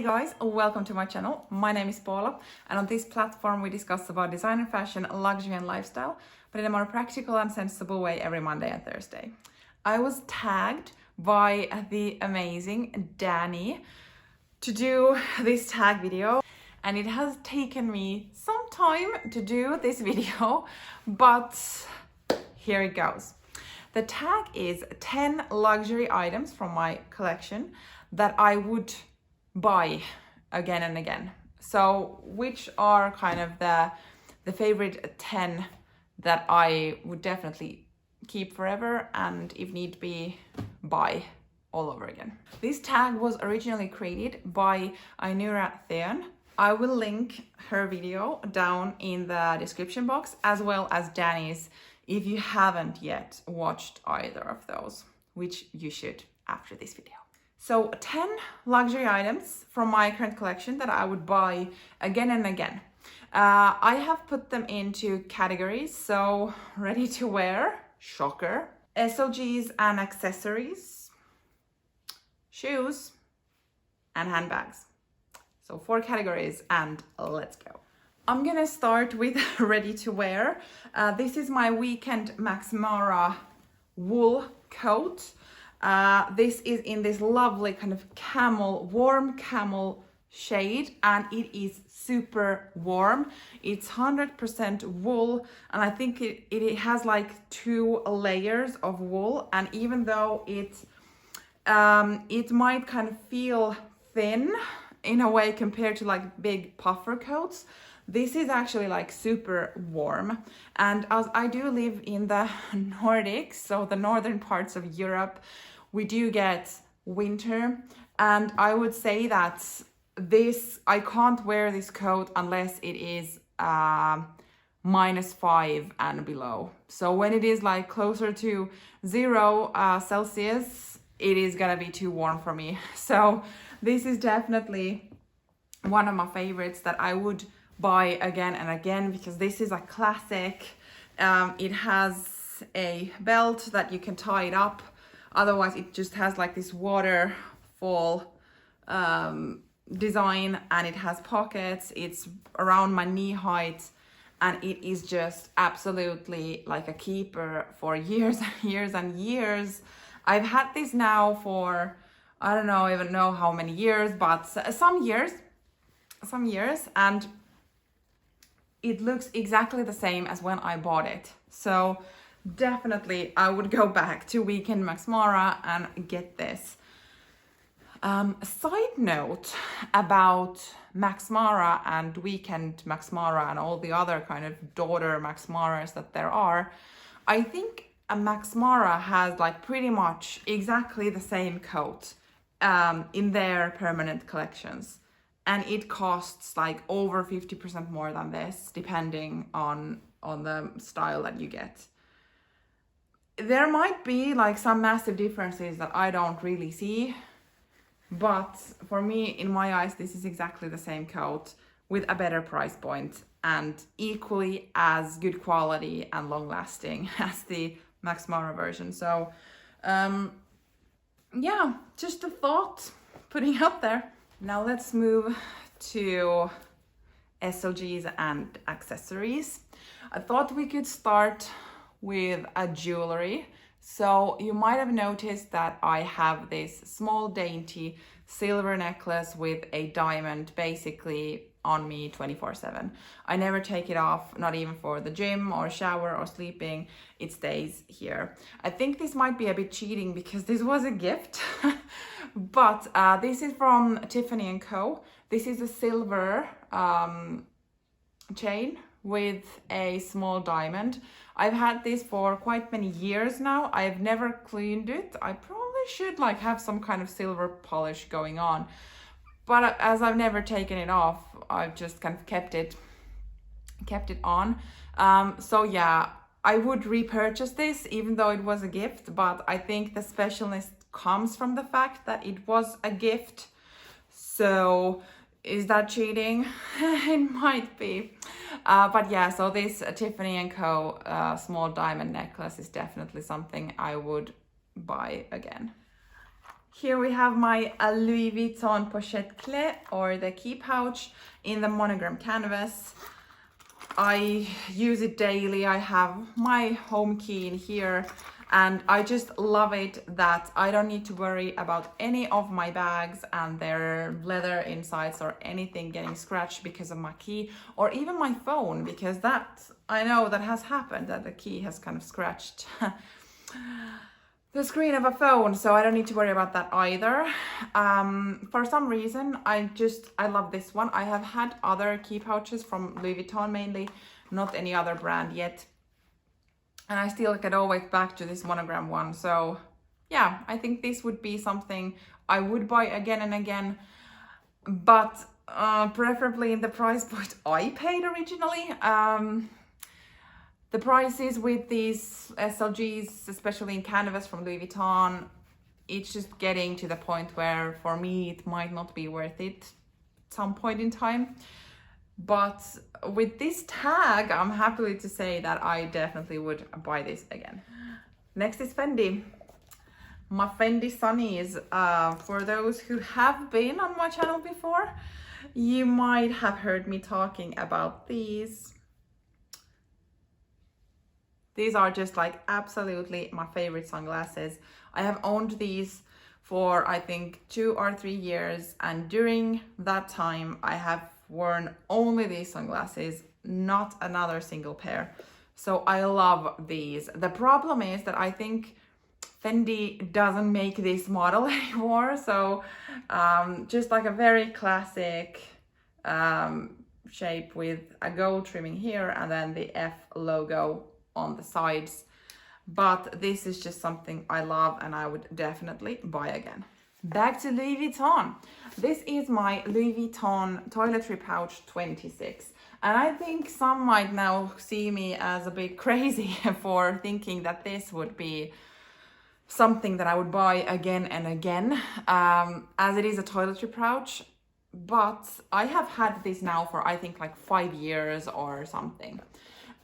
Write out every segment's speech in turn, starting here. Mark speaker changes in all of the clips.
Speaker 1: guys, welcome to my channel. My name is Paula, and on this platform we discuss about design and fashion, luxury and lifestyle, but in a more practical and sensible way every Monday and Thursday. I was tagged by the amazing Dani to do this tag video, and it has taken me some time to do this video, but here it goes. The tag is 10 luxury items from my collection that I would buy again and again. So which are kind of the favorite 10 that I would definitely keep forever and if need be buy all over again. This tag was originally created by Ainura Theone. I will link her video down in the description box, as well as Dani's if you haven't yet watched either of those, which you should after this video. So 10 luxury items from my current collection that I would buy again and again. I have put them into categories, so ready to wear, shocker, SLGs and accessories, shoes, and handbags. So 4 categories, and let's go. I'm gonna start with ready to wear. This is my weekend Max Mara wool coat. This is in this lovely kind of warm camel shade, and it is super warm. It's 100% wool, and I think it has like 2 layers of wool, and even though it might kind of feel thin in a way compared to like big puffer coats, this is actually like super warm. And as I do live in the Nordics, so the northern parts of Europe, we do get winter, and I would say that I can't wear this coat unless it is -5 and below. So when it is like closer to 0 Celsius, it is gonna be too warm for me. So this is definitely one of my favorites that I would buy again and again, because this is a classic. It has a belt that you can tie it up. Otherwise, it just has like this waterfall design, and it has pockets. It's around my knee height, and it is just absolutely like a keeper for years and years and years. I've had this now for, I don't even know how many years, but some years, and it looks exactly the same as when I bought it. So definitely I would go back to Weekend Max Mara and get this. Side note about Max Mara and Weekend Max Mara and all the other kind of daughter Max Maras that there are, I think a Max Mara has like pretty much exactly the same coat in their permanent collections, and it costs like over 50% more than this, depending on the style that you get. There might be like some massive differences that I don't really see, but for me, in my eyes, this is exactly the same coat with a better price point and equally as good quality and long lasting as the Max Mara version. So yeah, just a thought putting out there. Now let's move to SLGs and accessories. I thought we could start with a jewelry. So you might have noticed that I have this small dainty silver necklace with a diamond basically on me 24/7. I never take it off, not even for the gym or shower or sleeping. It stays here. I think this might be a bit cheating because this was a gift, but this is from Tiffany & Co. This is a silver chain with a small diamond. I've had this for quite many years now. I've never cleaned it. I probably should like have some kind of silver polish going on, but as I've never taken it off, I've just kind of kept it on. So yeah, I would repurchase this even though it was a gift, but I think the specialness comes from the fact that it was a gift. So is that cheating? It might be. But yeah, so this Tiffany & Co. Small diamond necklace is definitely something I would buy again. Here we have my Louis Vuitton pochette clé, or the key pouch, in the monogram canvas. I use it daily. I have my home key in here, and I just love it that I don't need to worry about any of my bags and their leather insides or anything getting scratched because of my key, or even my phone, because that, I know that has happened, that the key has kind of scratched the screen of a phone, so I don't need to worry about that either. For some reason, I love this one. I have had other key pouches from Louis Vuitton mainly, not any other brand yet. And I still get always back to this monogram one. So yeah, I think this would be something I would buy again and again, but preferably in the price point I paid originally. The prices with these SLGs, especially in canvas from Louis Vuitton, it's just getting to the point where for me it might not be worth it at some point in time. But with this tag, I'm happy to say that I definitely would buy this again. Next is Fendi. My Fendi Sunnies. For those who have been on my channel before, you might have heard me talking about these. These are just like absolutely my favorite sunglasses. I have owned these for I think 2 or 3 years, and during that time I have worn only these sunglasses, not another single pair. So I love these. The problem is that I think Fendi doesn't make this model anymore. So just like a very classic shape with a gold trimming here and then the F logo on the sides. But this is just something I love and I would definitely buy again. Back to Louis Vuitton. This is my Louis Vuitton toiletry pouch 26. And I think some might now see me as a bit crazy for thinking that this would be something that I would buy again and again, as it is a toiletry pouch. But I have had this now for I think like 5 years or something.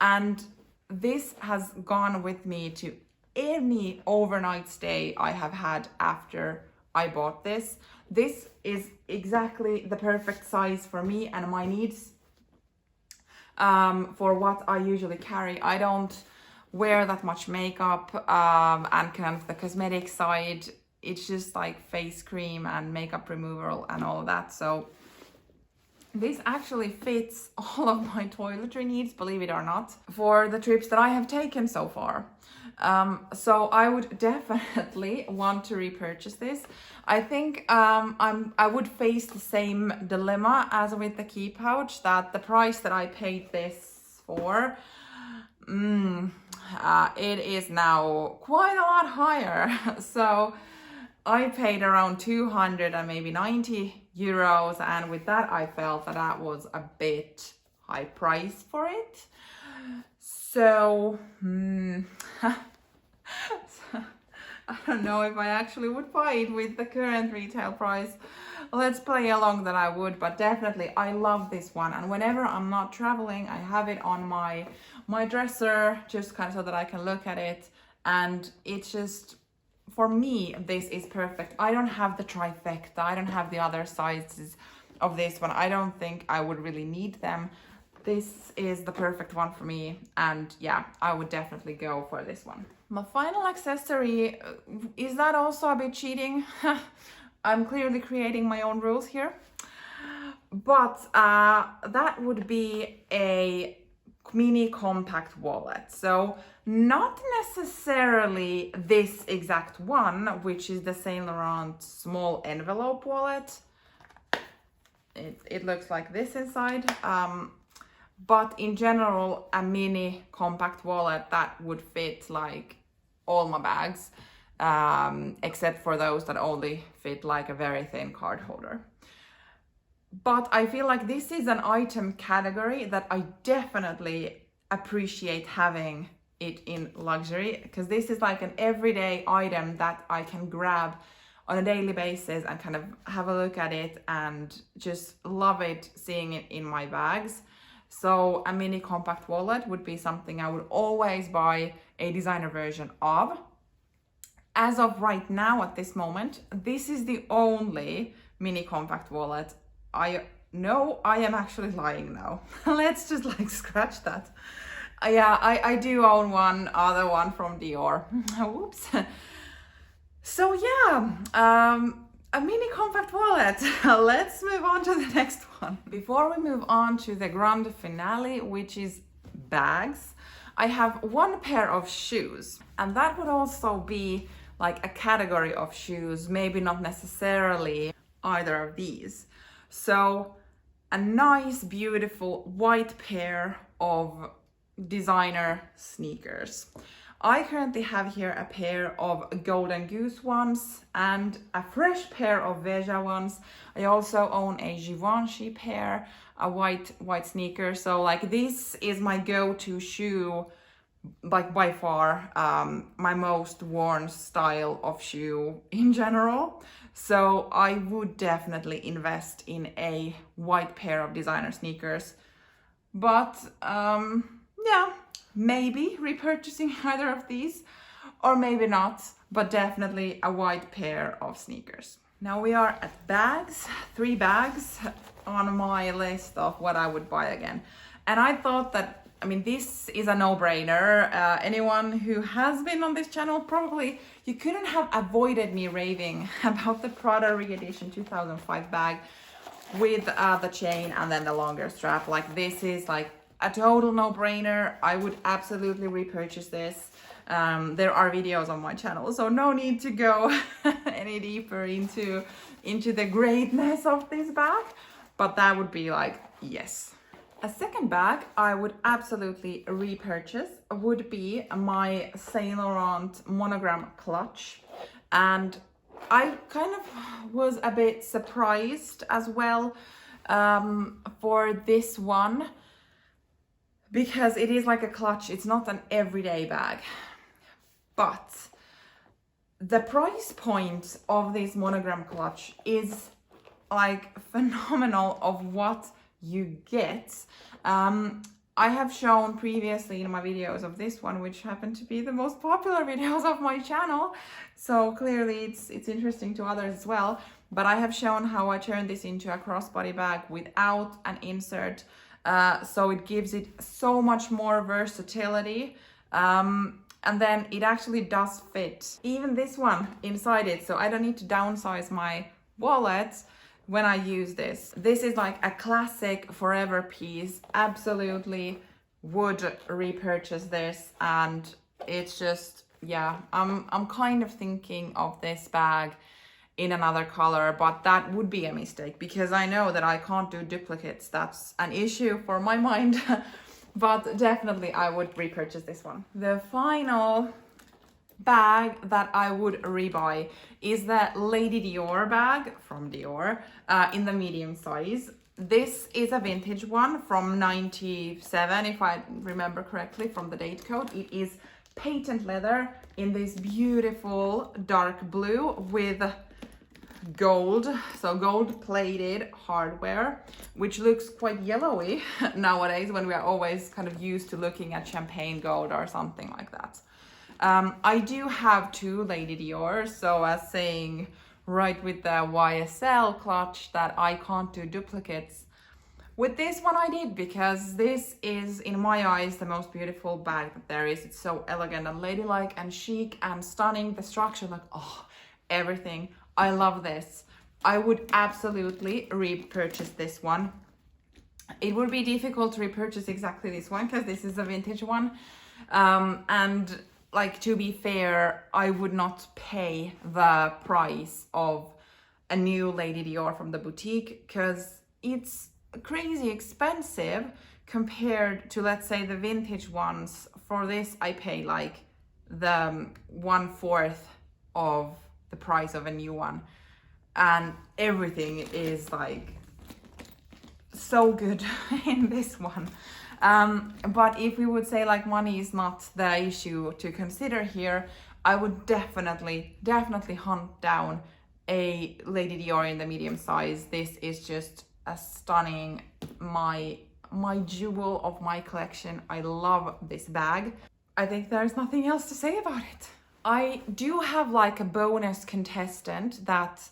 Speaker 1: And this has gone with me to any overnight stay I have had after I bought this. This is exactly the perfect size for me and my needs, for what I usually carry. I don't wear that much makeup, and kind of the cosmetic side, it's just like face cream and makeup removal and all of that. So this actually fits all of my toiletry needs, believe it or not, for the trips that I have taken so far. So I would definitely want to repurchase this. I think I would face the same dilemma as with the key pouch, that the price that I paid this for, it is now quite a lot higher. So I paid around 200 and maybe 90 euros, and with that I felt that that was a bit high price for it. So I don't know if I actually would buy it with the current retail price. Let's play along that I would, but definitely I love this one, and whenever I'm not traveling I have it on my dresser, just kind of so that I can look at it, and it's just, for me, this is perfect. I don't have the trifecta, I don't have the other sizes of this one. I don't think I would really need them. This is the perfect one for me, and yeah, I would definitely go for this one. My final accessory, is that also a bit cheating? I'm clearly creating my own rules here. But that would be a mini compact wallet. So not necessarily this exact one, which is the Saint Laurent small envelope wallet. It looks like this inside. But in general, a mini compact wallet that would fit like all my bags, except for those that only fit like a very thin card holder. But I feel like this is an item category that I definitely appreciate having it in luxury, because this is like an everyday item that I can grab on a daily basis and kind of have a look at it and just love it seeing it in my bags. So a mini compact wallet would be something I would always buy a designer version of. As of right now, at this moment, this is the only mini compact wallet I know. I am actually lying now. Let's just like scratch that. Yeah, I do own one other one from Dior. Whoops. So yeah, a mini compact wallet. Let's move on to the next one. Before we move on to the grand finale, which is bags, I have one pair of shoes, and that would also be like a category of shoes, maybe not necessarily either of these. So a nice, beautiful white pair of designer sneakers. I currently have here a pair of Golden Goose ones and a fresh pair of Veja ones. I also own a Givenchy pair, a white sneaker. So like this is my go-to shoe, like by far my most worn style of shoe in general. So I would definitely invest in a white pair of designer sneakers. But yeah, maybe repurchasing either of these, or maybe not, but definitely a white pair of sneakers. Now we are at bags, 3 bags on my list of what I would buy again. And I thought that, I mean, this is a no-brainer. Anyone who has been on this channel, probably you couldn't have avoided me raving about the Prada Re-Edition 2005 bag with the chain and then the longer strap. Like this is like a total no-brainer. I would absolutely repurchase this. There are videos on my channel, so no need to go any deeper into the greatness of this bag, but that would be like, yes. A second bag I would absolutely repurchase would be my Saint Laurent monogram clutch, and I kind of was a bit surprised as well for this one, because it is like a clutch. It's not an everyday bag, but the price point of this monogram clutch is like phenomenal of what you get. I have shown previously in my videos of this one, which happen to be the most popular videos of my channel, so clearly it's interesting to others as well, but I have shown how I turn this into a crossbody bag without an insert, so it gives it so much more versatility, and then it actually does fit even this one inside it, so I don't need to downsize my wallet when I use this. This is like a classic forever piece. Absolutely would repurchase this, and it's just, yeah, I'm kind of thinking of this bag in another color, but that would be a mistake because I know that I can't do duplicates. That's an issue for my mind. But definitely I would repurchase this one. The final bag that I would rebuy is the Lady Dior bag from Dior in the medium size. This is a vintage one from 97, if I remember correctly from the date code. It is patent leather in this beautiful dark blue with gold, so gold plated hardware, which looks quite yellowy nowadays when we are always kind of used to looking at champagne gold or something like that. I do have 2 Lady Dior, so as saying right with the YSL clutch that I can't do duplicates. With this one I did, because this is, in my eyes, the most beautiful bag that there is. It's so elegant and ladylike and chic and stunning. The structure, like, oh, everything. I love this. I would absolutely repurchase this one. It would be difficult to repurchase exactly this one because this is a vintage one. And like, to be fair, I would not pay the price of a new Lady Dior from the boutique because it's crazy expensive compared to, let's say, the vintage ones. For this, I pay like the 1/4 of the price of a new one, and everything is like so good in this one. But if we would say like money is not the issue to consider here, I would definitely hunt down a Lady Dior in the medium size. This is just a stunning, my jewel of my collection. I love this bag. I think there's nothing else to say about it. I do have like a bonus contestant that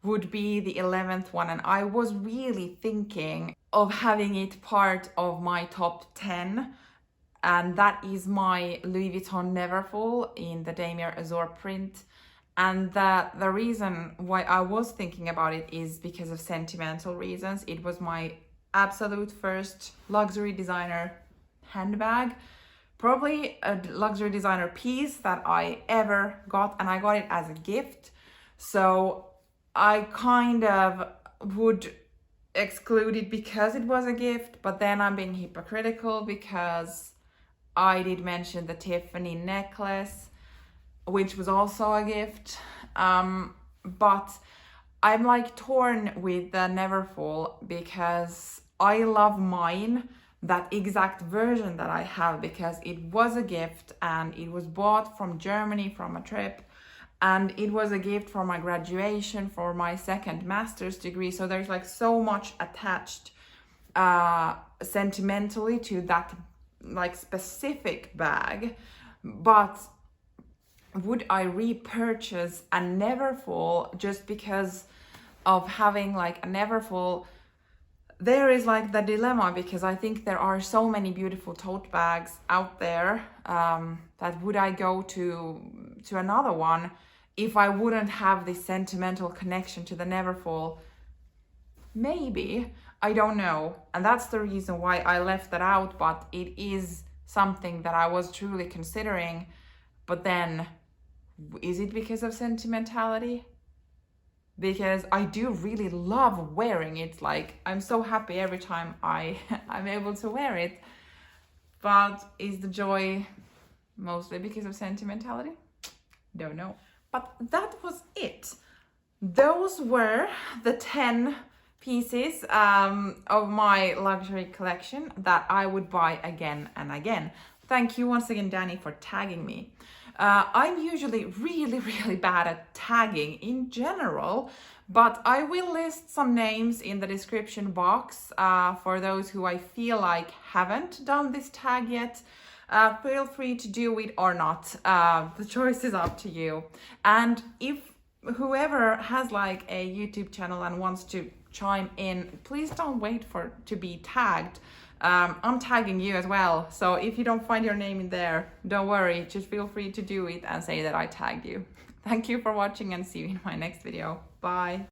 Speaker 1: would be the 11th one, and I was really thinking of having it part of my top 10, and that is my Louis Vuitton Neverfull in the Damier Azur print. And the reason why I was thinking about it is because of sentimental reasons. It was my absolute first luxury designer handbag, probably a luxury designer piece that I ever got, and I got it as a gift. So I kind of would exclude it because it was a gift, but then I'm being hypocritical because I did mention the Tiffany necklace, which was also a gift. But I'm like torn with the Neverfull because I love mine, that exact version that I have, because it was a gift and it was bought from Germany from a trip, and it was a gift for my graduation for my second master's degree. So there's like so much attached sentimentally to that like specific bag. But would I repurchase a Neverfull just because of having like a Neverfull? There is like the dilemma, because I think there are so many beautiful tote bags out there, that would I go to another one if I wouldn't have this sentimental connection to the Neverfull? Maybe, I don't know. And that's the reason why I left that out, but it is something that I was truly considering. But then, is it because of sentimentality? Because I do really love wearing it. Like, I'm so happy every time I'm able to wear it. But is the joy mostly because of sentimentality? Don't know. But that was it. Those were the 10 pieces of my luxury collection that I would buy again and again. Thank you once again, Dani, for tagging me. I'm usually really bad at tagging in general, but I will list some names in the description box for those who I feel like haven't done this tag yet. Feel free to do it or not. The choice is up to you. And if whoever has like a YouTube channel and wants to chime in, please don't wait to be tagged. I'm tagging you as well, so if you don't find your name in there, don't worry, just feel free to do it and say that I tagged you. Thank you for watching, and see you in my next video. Bye.